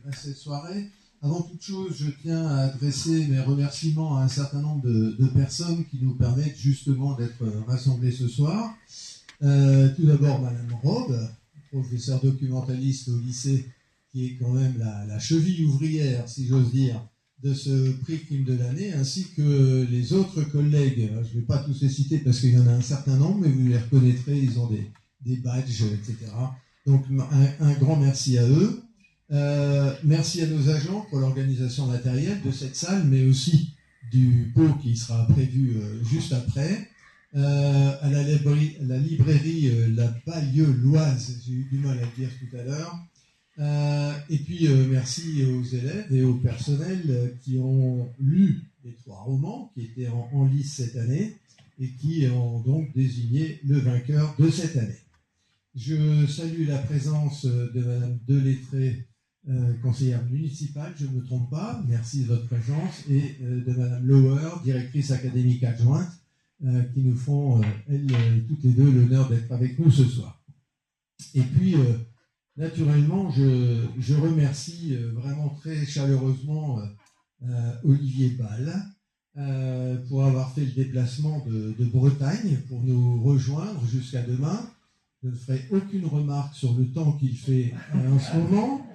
à cette soirée. Avant toute chose, je tiens à adresser mes remerciements à un certain nombre de personnes qui nous permettent justement d'être rassemblés ce soir. Tout d'abord, Madame Robe, professeure documentaliste au lycée, qui est quand même la cheville ouvrière, si j'ose dire, de ce prix Crime de l'année, ainsi que les autres collègues. Je ne vais pas tous les citer parce qu'il y en a un certain nombre, mais vous les reconnaîtrez, ils ont des badges, etc. Donc un grand merci à eux. Merci à nos agents pour l'organisation matérielle de cette salle, mais aussi du pot qui sera prévu juste après. À la librairie La Bailleulloise, j'ai eu du mal à le dire tout à l'heure. Et puis merci aux élèves et au personnel qui ont lu les 3 romans qui étaient en lice cette année et qui ont donc désigné le vainqueur de cette année. Je salue la présence de Madame Delettré, conseillère municipale, je ne me trompe pas, merci de votre présence, et de Madame Lauer, directrice académique adjointe, qui nous font, elles, toutes les deux, l'honneur d'être avec nous ce soir. Et puis, naturellement, je remercie vraiment très chaleureusement Olivier Ball pour avoir fait le déplacement de Bretagne pour nous rejoindre jusqu'à demain. Je ne ferai aucune remarque sur le temps qu'il fait en ce moment,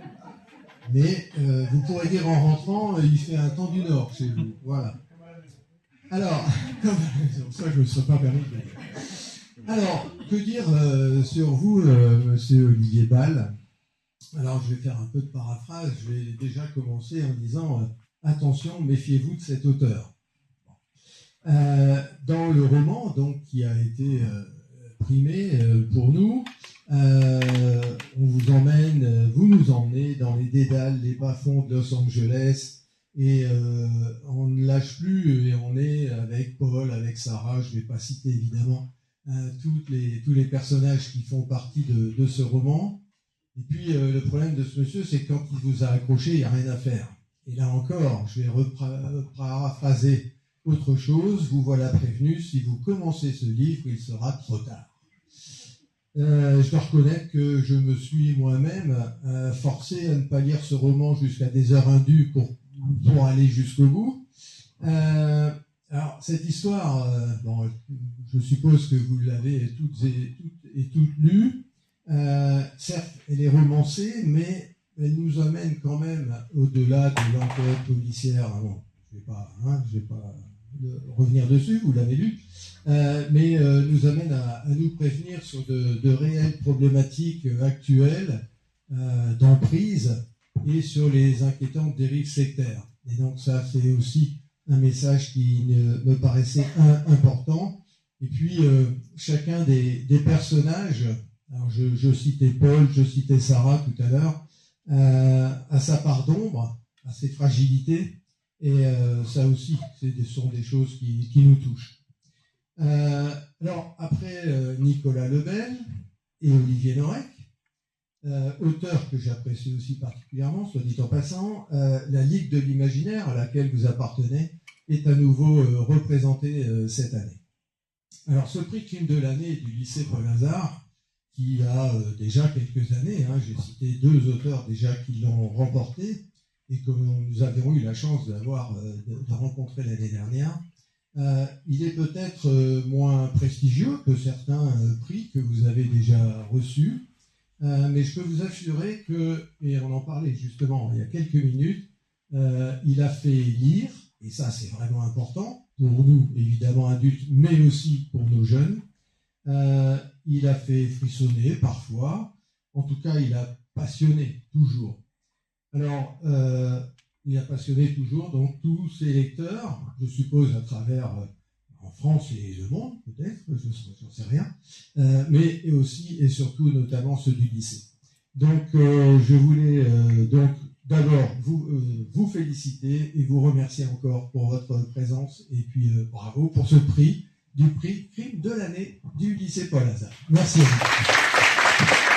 mais vous pourrez dire en rentrant, il fait un temps du Nord chez vous. Voilà. Alors, ça je ne me serais pas permis de dire. Alors, que dire sur vous, monsieur Olivier Ball? Alors, je vais faire un peu de paraphrase. Je vais déjà commencer en disant attention, méfiez-vous de cet auteur. Dans le roman, donc, qui a été primé pour nous, vous nous emmenez dans les dédales, les bas-fonds de Los Angeles, et on ne lâche plus, et on est avec Paul, avec Sarah, je ne vais pas citer évidemment tous les personnages qui font partie de ce roman. Et puis le problème de ce monsieur, c'est que quand il vous a accroché, il n'y a rien à faire. Et là encore, je vais paraphraser autre chose, vous voilà prévenu, si vous commencez ce livre, il sera trop tard. Je dois reconnaître que je me suis moi-même forcé à ne pas lire ce roman jusqu'à des heures indues pour aller jusqu'au bout. Alors, cette histoire, bon, je suppose que vous l'avez toutes lue. Certes, elle est romancée, mais elle nous amène quand même au-delà de l'enquête policière. Bon, je vais pas revenir dessus, vous l'avez lu, mais nous amène à nous prévenir sur de réelles problématiques actuelles d'emprise et sur les inquiétantes dérives sectaires. Et donc ça, c'est aussi un message qui me paraissait important. Et puis, chacun des personnages, alors je citais Paul, je citais Sarah tout à l'heure, a sa part d'ombre, a ses fragilités, et ça aussi, ce sont des choses qui nous touchent. Alors, après Nicolas Lebel et Olivier Norek, auteur que j'apprécie aussi particulièrement, soit dit en passant, la Ligue de l'Imaginaire à laquelle vous appartenez est à nouveau représentée cette année. Alors, ce prix Crime de l'année du lycée Paul-Hazard, qui a déjà quelques années, j'ai cité 2 auteurs déjà qui l'ont remporté, et que nous avions eu la chance de rencontrer l'année dernière, il est peut-être moins prestigieux que certains prix que vous avez déjà reçus, mais je peux vous assurer que, et on en parlait justement il y a quelques minutes, il a fait lire, et ça c'est vraiment important, pour nous évidemment adultes, mais aussi pour nos jeunes. Il a fait frissonner parfois, en tout cas il a passionné toujours. Alors, il a passionné toujours donc tous ses lecteurs, je suppose à travers en France et le monde peut-être, je n'en sais rien, mais aussi et surtout notamment ceux du lycée. Donc je voulais donc d'abord vous féliciter et vous remercier encore pour votre présence et puis bravo pour ce prix Crime de l'année du lycée Paul-Hazard. Merci à vous.